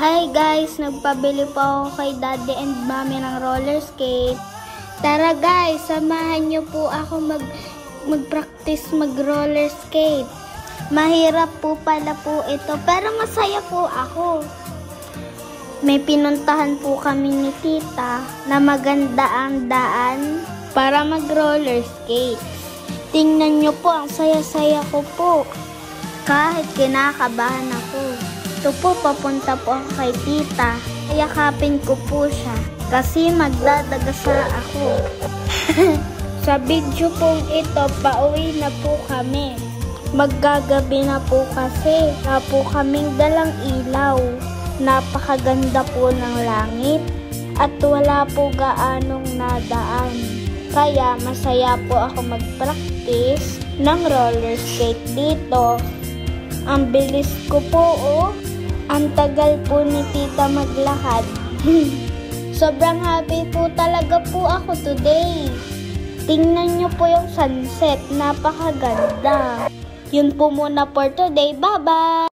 Hi guys! Nagpabili po ako kay daddy and mommy ng roller skate. Tara guys, samahan niyo po ako mag-practice mag-roller skate. Mahirap po pala po ito, pero masaya po ako. May pinuntahan po kami ni tita na maganda ang daan para mag-roller skate. Tingnan niyo po, ang saya-saya ko po. Kahit kinakabahan ako. Ito po, papunta po ako kay tita. Yakapin ko po siya kasi magdadagasa ako. Sa video pong ito, pauwi na po kami. Maggagabi na po kasi. Wala po kaming dalang ilaw. Napakaganda po ng langit at wala po gaanong nadaan. Kaya masaya po ako mag-practice ng roller skate dito. Ang bilis ko po, oh. Ang tagal po ni tita maglakad. Sobrang happy po talaga po ako today. Tingnan nyo po yung sunset. Napakaganda. Yun po muna for today. Bye-bye!